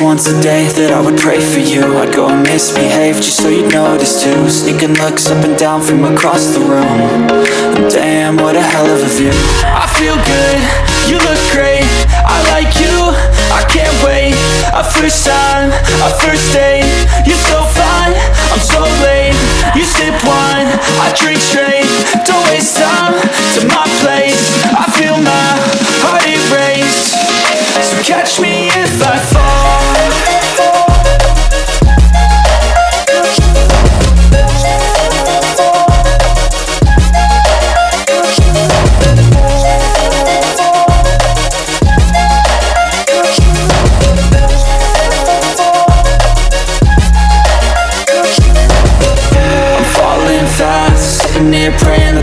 Once a day that I would pray for you. I'd go and misbehave just so you'd notice too. Sneaking looks up and down from across the room. And damn, what a hell of a view. I feel good, you look great, I like you, I can't wait. A first time, a first date. You're so fine, I'm so late. You sip wine, I drink straight. Don't waste time to my place. I feel my heart erase. So catch me if I fall. Sitting here praying